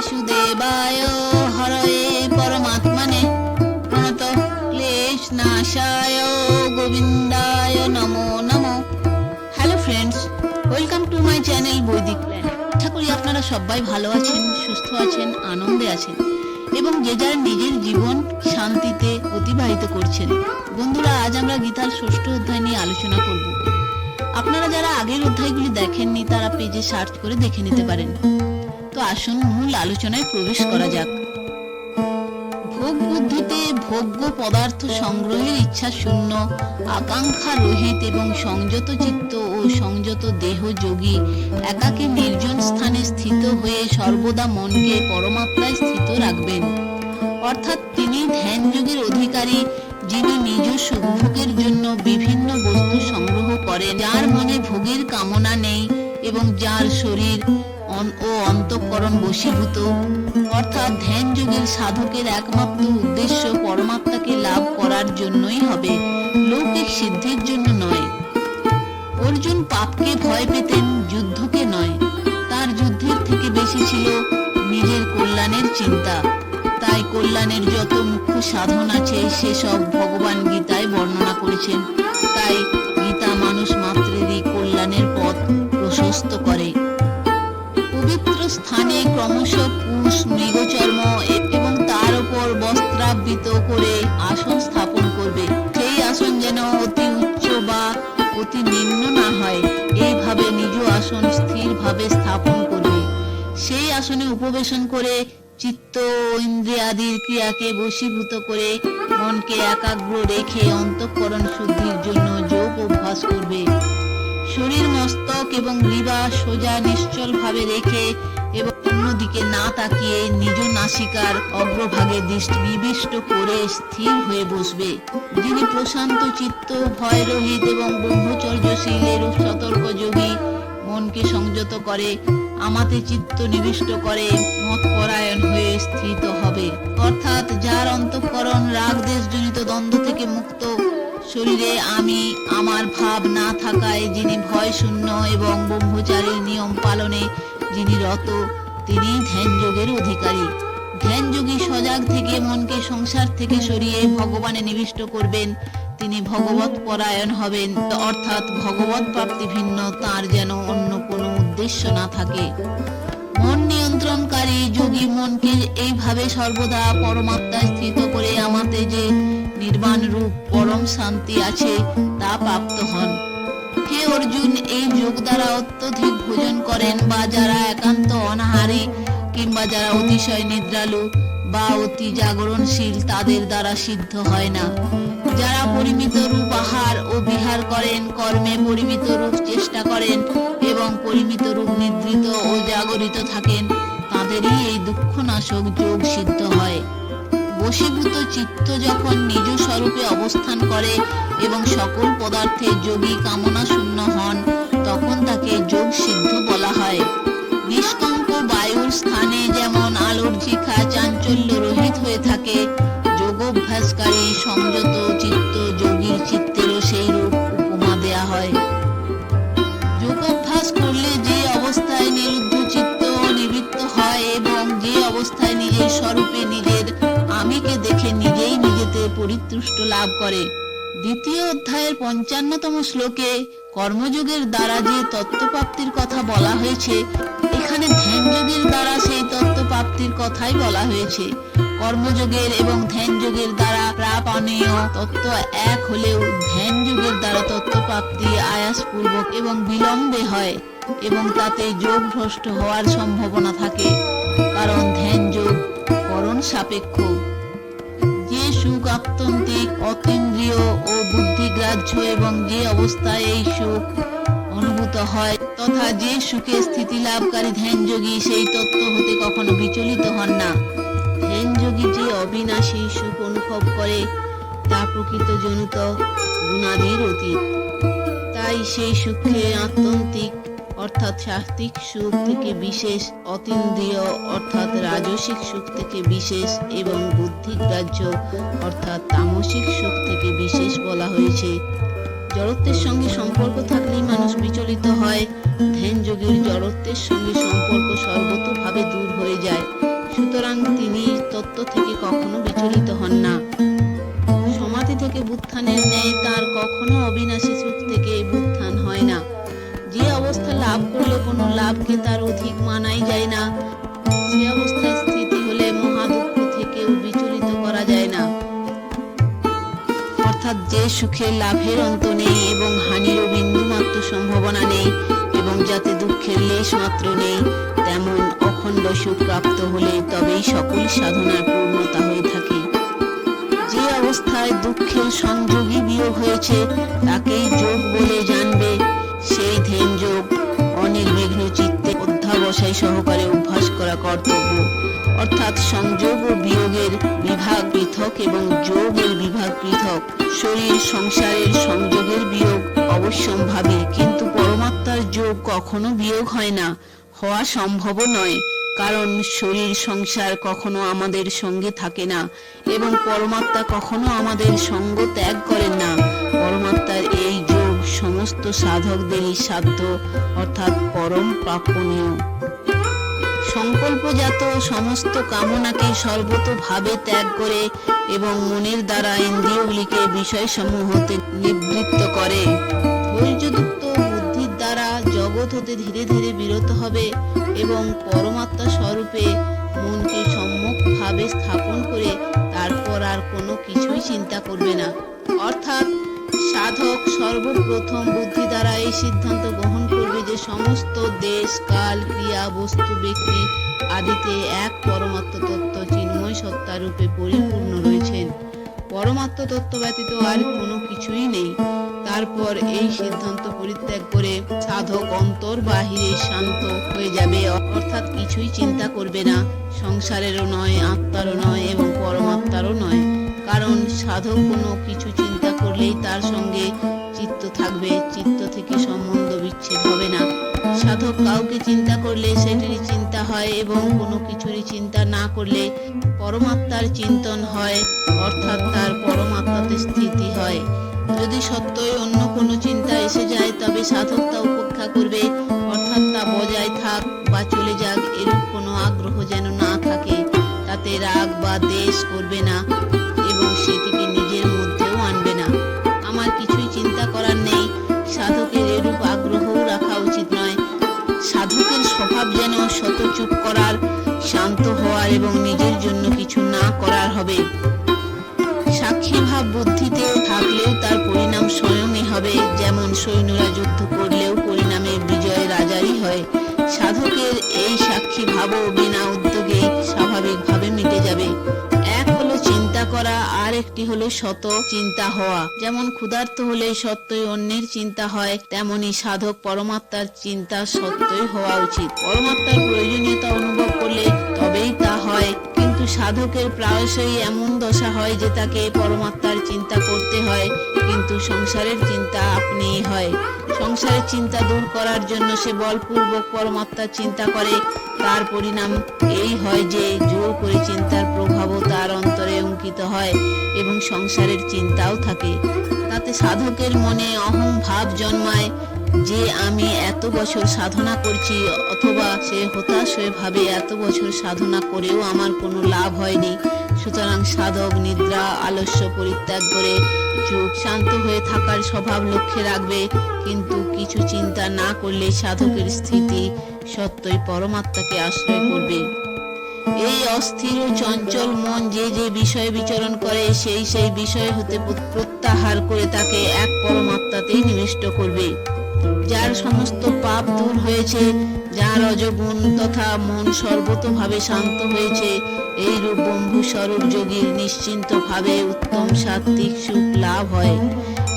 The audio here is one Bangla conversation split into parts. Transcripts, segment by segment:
वासुदेवाय हरये परमात्मने प्रणत क्लेशनाशाय गोविंदाय Namo Namo. Hello friends, welcome to my channel বৈদিক প্ল্যান। আশা করি আপনারা সবাই ভালো আছেন, সুস্থ আছেন, আনন্দে আছেন এবং যে যার নিজের জীবন শান্তিতে অতিবাহিত করছেন। বন্ধুরা, আজ আমরা গীতার ৬ষ্ঠ অধ্যায় নিয়ে আলোচনা করব। আপনারা যারা আগের অধ্যায়গুলি দেখেননি তারা পেজে সার্চ করে দেখে নিতে পারেন। তো আসুন মূল আলোচনায় প্রবেশ করা যাক। ভোগ বুদ্ধিতে ভোগ্য পদার্থ সংগ্রহের ইচ্ছা শূন্য, আকাঙ্ক্ষা রহিত এবং সংযত চিত্ত ও সংযত দেহ যোগী একাকী নির্জন স্থানে স্থিত হয়ে সর্বদা মনকে পরমাত্মায় স্থিত রাখবেন। অর্থাৎ তিনি ধ্যান যোগের অধিকারী, যিনি নিজ সুখভোগের জন্য বিভিন্ন বস্তু সংগ্রহ করেন, যার মনে ভোগের কামনা নেই এবং যার শরীর ও অন্তঃকরণ বশীভূত। অর্থাৎ ধ্যান যোগের সাধকের একমাত্র উদ্দেশ্য পরমাত্মাকে লাভ করার জন্যই হবে, লৌকিক সিদ্ধির জন্য নয়। অর্জুন পাপকে ভয় পেতেন, যুদ্ধকে নয়। তার যুদ্ধের থেকে বেশি ছিল নিজের কল্যাণের চিন্তা। তাই কল্যাণের যত মুখ্য সাধন আছে সেসব ভগবান গীতায় বর্ণনা করেছেন। তাই গীতা মানুষ মাত্রেরই কল্যাণের পথ প্রশস্ত করে। পবিত্র স্থানে ক্রমশ পুষ মৃগচর্ম এবং তার উপর বস্ত্রাবৃত করে আসন স্থাপন করবে। সেই আসন যেন অতি উচ্চ বা অতি নিম্ন না হয়, এইভাবে নিজ আসন স্থিরভাবে স্থাপন করবে। সেই আসনে উপবেশন করে চিত্ত ও ইন্দ্রিয়াদির ক্রিয়াকে বশীভূত করে মনকে একাগ্র রেখে অন্তঃকরণ শুদ্ধির জন্য যোগ অভ্যাস করবে। শরীর, মস্তক এবং গ্রীবা সোজা নিশ্চল ভাবে রেখে এবং অন্যদিকে না তাকিয়ে নিজ নাসিকার অগ্রভাগে দৃষ্টি নিবিষ্ট করে স্থির হয়ে বসবে। যিনি প্রশান্ত চিত্ত, ভয় রহিত এবং ব্রহ্মচর্যশীল এরূপ সতর্ক যোগী মনকে সংযত করে, আমাতে চিত্ত নিবিষ্ট করে মতপরায়ণ হয়ে স্থিত হবে। অর্থাৎ যার অন্তঃকরণ রাগ দেশজনিত দ্বন্দ্ব থেকে মুক্ত, শরীরে আমি আমার ভাব না থাকায় যিনি ভয় শূন্য এবং ব্রহ্মচারীর নিয়ম পালনে যিনি রত, তিনি ধ্যান যোগের অধিকারী। ধ্যান যোগী সজাগ থেকে মনকে সংসার থেকে সরিয়ে ভগবানে নিবিষ্ট করবেন। তিনি ভগবত পরায়ণ হবেন, অর্থাৎ ভগবত প্রাপ্তি ভিন্ন তার যেন অন্য কোনো উদ্দেশ্য না থাকে। মন নিয়ন্ত্রণকারী যোগী মনকে এইভাবে সর্বদা পরমাত্মায় স্থিত করে আমাতে যে নির্বাণ রূপ পরম শান্তি আছে তা প্রাপ্ত হন। হে অর্জুন, এই যোগ দ্বারা অত্যধিক ভোজন করেন বা যারা একান্ত অনাহারী কিংবা যারা অতিশয় নিদ্রালু বা অতি জাগরণশীল তাদের দ্বারা সিদ্ধ হয় না। যারা পরিমিত রূপ আহার ও বিহার করেন, কর্মে পরিমিত রূপ চেষ্টা করেন এবং পরিমিত রূপ নিদ্রিত ও জাগরিত থাকেন, তাদেরই এই দুঃখনাশক যোগ সিদ্ধ হয়। বশীভূত চিত্ত যখন নিজ স্বরূপে অবস্থান করে এবং সকল পদার্থে যোগী কামনা শূন্য হন, তখন তাকে যোগ সিদ্ধ বলা হয়। নিষ্কম্প বায়ুর স্থানে যেমন আলোর শিখা চাঞ্চল্য রহিত হয়ে থাকে, যোগাভ্যাসকারী সংযত চিত্ত যোগীর চিত্তেরও সেই রূপ উপমা দেয়া হয়। যোগাভ্যাস করলে যে অবস্থায় নিরুদ্ধ চিত্ত নিবৃত্ত হয় এবং যে অবস্থায় নিজের স্বরূপে নিজের আমিকে দেখে নিজেই নিজেতে পরিতুষ্ট লাভ করে। দ্বিতীয় অধ্যায়ের ৫৫তম শ্লোকে কর্মযোগের দ্বারা যে তত্ত্বপ্রাপ্তির কথা বলা হয়েছে, এখানে ধ্যান যোগের দ্বারা সেই তত্ত্বপ্রাপ্তির কথাই বলা হয়েছে। কর্মযোগের এবং ধ্যান যোগের দ্বারা প্রাপণীয় তত্ত্ব এক হলেও ধ্যান যোগের দ্বারা তত্ত্বপ্রাপ্তি আয়াসপূর্বক এবং বিলম্বে হয় এবং তাতে যোগ ভ্রষ্ট হওয়ার সম্ভাবনা থাকে, কারণ ধ্যান যোগ করণ সাপেক্ষ। যে সুখ আত্যন্তিক, অতীন্দ্রিয় ও বুদ্ধিগ্রাহ্য এবং যে অবস্থায় এই সুখ অনুভূত হয় তথা যে সুখে স্থিতি লাভকারী ধ্যান যোগী সেই তত্ত্ব হতে কখনো বিচলিত হন না। ধ্যান যোগী যে অবিনাশী সুখ অনুভব করে তা প্রকৃত জনিত গুণাদির অতীত। তাই সেই সুখে আত্যন্তিক অর্থাৎ সাত্ত্বিক সুখ থেকে বিশেষ, অতীন্দ্রিয় অর্থাৎ রাজসিক সুখ থেকে বিশেষ এবং বুদ্ধিগ্রাহ্য অর্থাৎ তামসিক সুখ থেকে বিশেষ বলা হয়েছে। জড়ত্বের সঙ্গে সম্পর্ক থাকলেই মানুষ বিচলিত হয়। ধ্যান যোগীর জড়ত্বের সঙ্গে সম্পর্ক সর্বতোভাবে দূর হয়ে যায় সুতরাং তিনি তত্ত্ব থেকে কখনো বিচলিত হন না। সমাধি থেকে বুত্থানের ন্যায় তার কখনো অবিনাশী সুখ থেকে বুত্থান হয় না। যে অবস্থা লাভ করলে কোনো লাভকে তার অধিক মানাই যায় না, সে অবস্থায় স্থিতি হলে মহাদুঃখ থেকেও বিচলিত করা যায় না। অর্থাৎ যে সুখের লাভের অন্ত নেই এবং হানিরও বিন্দুমাত্র সম্ভাবনা নেই এবং যাতে দুঃখের লেশ মাত্র নেই, তেমন অখণ্ড সুখ প্রাপ্ত হলে তবেই সকল সাধনার পূর্ণতা হয়ে থাকে। যে অবস্থায় দুঃখের সংযোগী বিয়োগ হয়েছে তাকেই যোগ বলে জানবে। সেই ধ্যান যোগ অনির্বিঘ্ন চিত্তে অধ্যাবসায় সহকারে অভ্যাস করা কর্তব্য। অর্থাৎ সংযোগ ও বিয়োগের বিভাগ পৃথক এবং যোগের বিভাগ পৃথক। শরীর সংসারের সংযোগের বিয়োগ অবশ্যম্ভাবী, কিন্তু পরমাত্মার যোগ কখনো বিয়োগ হয় না, হওয়া সম্ভবও নয়। কারণ শরীর সংসার কখনো আমাদের সঙ্গে থাকে না এবং পরমাত্মা কখনো আমাদের সঙ্গ ত্যাগ করেন না। পরমাত্মার এই যোগ সমস্ত সাধকদেরই সাধ্য, অর্থাৎ পরম প্রাপণীয়। সংকল্পজাত সমস্ত কামনাকে সর্বতোভাবে ত্যাগ করে এবং মনের দ্বারা ইন্দ্রিয়গুলিকে বিষয়সমূহ হতে নিবৃত্ত করে। ধৈর্যযুক্ত বুদ্ধির দ্বারা জগৎ হতে ধীরে ধীরে বিরত হবে এবং পরমাত্মা স্বরূপে মনকে সম্যকভাবে স্থাপন করে তারপর আর কোনো কিছুই চিন্তা করবে না। অর্থাৎ সাধক সর্বপ্রথম বুদ্ধি দ্বারা এই সিদ্ধান্ত গ্রহণ করবে যে সমস্ত দেশ, কাল, ক্রিয়া, বস্তু, ব্যক্তি আদিতে এক পরমাত্ম তত্ত্ব চিন্ময় সত্তা রূপে পরিপূর্ণ রয়েছেন। পরমাত্ম তত্ত্ব ব্যতীত আর কোনো কিছুই নেই। তারপর এই সিদ্ধান্ত পরিত্যাগ করে সাধক অন্তর বাহিরে শান্ত হয়ে যাবে, অর্থাৎ কিছুই চিন্তা করবে না, সংসারেরও নয়, আত্মারও নয় এবং পরমাত্মারও নয়। কারণ সাধক কোনো কিছু চিন্তা করলেই তার সঙ্গে চিত্ত থাকবে, চিত্ত থেকে সম্বন্ধ বিচ্ছেদ হবে না। সাধক কাউকে চিন্তা করলে সেটিরই চিন্তা হয় এবং কোনো কিছুরই চিন্তা না করলে পরমাত্মার চিন্তন হয়, অর্থাৎ তার পরমাত্মাতে স্থিতি হয়। যদি সত্যই অন্য কোনো চিন্তা এসে যায় তবে সাধক তা উপেক্ষা করবে, অর্থাৎ তা বজায় থাক বা চলে যাক এরূপ কোনো আগ্রহ যেন না থাকে। তাতে রাগ বা দ্বেষ করবে না এবং সেটিকে নিজের মধ্যেও আনবে না। আমার কিছুই চিন্তা করার নেই, সাধকের এরূপ আগ্রহও রাখা উচিত নয়। সাধকের স্বভাব যেন শত চুপ করার, শান্ত হওয়ার এবং নিজের জন্য কিছু না করার হবে। সাক্ষী ভাব বুদ্ধিতে থাকলেও তার পরিণাম স্বয়ংই হবে। যেমন সৈন্যরা যুদ্ধ করলেও পরিণামে বিজয় রাজারই হয়, সাধকের এই সাক্ষী ভাবও বিনা উদ্যোগে স্বাভাবিকভাবে মিটে যাবে। এক হলো চিন্তা করা, আর একটি হলো শত চিন্তা হওয়া। যেমন ক্ষুধার্ত হলে সত্যই অন্যের চিন্তা হয়, তেমনি সাধক পরমাত্মার চিন্তা সত্যই হওয়া উচিত। পরমাত্মার প্রয়োজনীয়তা অনুভব করলে তবেই তা হয়। কিন্তু সাধকের প্রায়শই এমন দশা হয় যে তাকে পরমাত্মার চিন্তা করতে হয়, কিন্তু সংসারের চিন্তা আপনিই হয়। সংসারের চিন্তা দূর করার জন্য সে বলপূর্বক পরমাত্মার চিন্তা করে। তার পরিণাম এই হয় যে জোর করে চিন্তার প্রভাবও তার অন্তরে অঙ্কিত হয় এবং সংসারের চিন্তাও থাকে। তাতে সাধকের মনে অহং ভাব জন্মায় যে আমি এত বছর সাধনা করছি, অথবা সে হতাশ হয়ে ভাবে এত বছর সাধনা করেও আমার কোনো লাভ হয়নি। সুতরাং সাধক নিদ্রা আলস্য পরিত্যাগ করে চুপ শান্ত হয়ে থাকার স্বভাব লক্ষ্যে রাখবে, কিন্তু কিছু চিন্তা না করলে সাধকের স্থিতি সত্যই পরমাত্মাকে আশ্রয় করবে। এই অস্থির ও চঞ্চল মন যে যে বিষয়ে বিচরণ করে সেই সেই বিষয় হতে প্রত্যাহার করে তাকে এক পরমাত্মাতেই নিবিষ্ট করবে। যার সমস্ত পাপ দূর হয়েছে, যার রজগুণ তথা মন সর্বতোভাবে শান্ত হয়েছে, এই রূপ বন্ধু স্বরূপ যোগীর নিশ্চিন্ত ভাবে উত্তম সাত্ত্বিক সুখ লাভ হয়।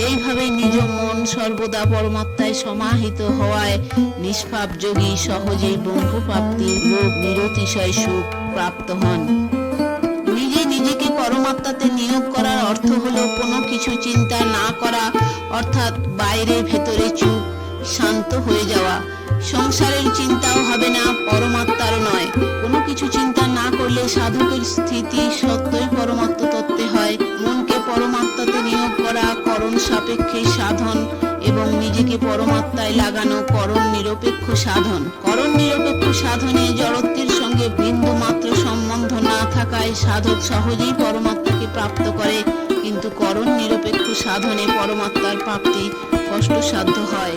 এইভাবে নিজ মন সর্বদা পরমাত্মায় সমাহিত হওয়ায় নিষ্পাপ যোগী সহজেই ব্রহ্ম প্রাপ্তির রূপ নিরতিশয় সুখ প্রাপ্ত হন। নিজে নিজেকে পরমাত্মাতে নিয়োগ করার অর্থ হলো কোনো কিছু চিন্তা না করা, অর্থাৎ বাইরে ভেতরে চুপ শান্ত হয়ে যাওয়া। সংসারের চিন্তাও হবে না, পরমাত্মারও নয়। কোনো কিছু চিন্তা না করলে সাধকের স্থিতি সত্যই পরমাত্ম তত্ত্বে হয়। মনকে পরমাত্মাতে নিয়োগ করা করণ সাপেক্ষে সাধন এবং নিজেকে পরমাত্মায় লাগানো করণ নিরপেক্ষ সাধন। করণ নিরপেক্ষ সাধনে জড়ত্বের সঙ্গে বিন্দু মাত্র সম্বন্ধ থাকায় সাধক সহজেই পরমাত্মাকে প্রাপ্ত করে, কিন্তু করণ নিরপেক্ষ সাধনে পরমাত্মার প্রাপ্তি কষ্টসাধ্য হয়।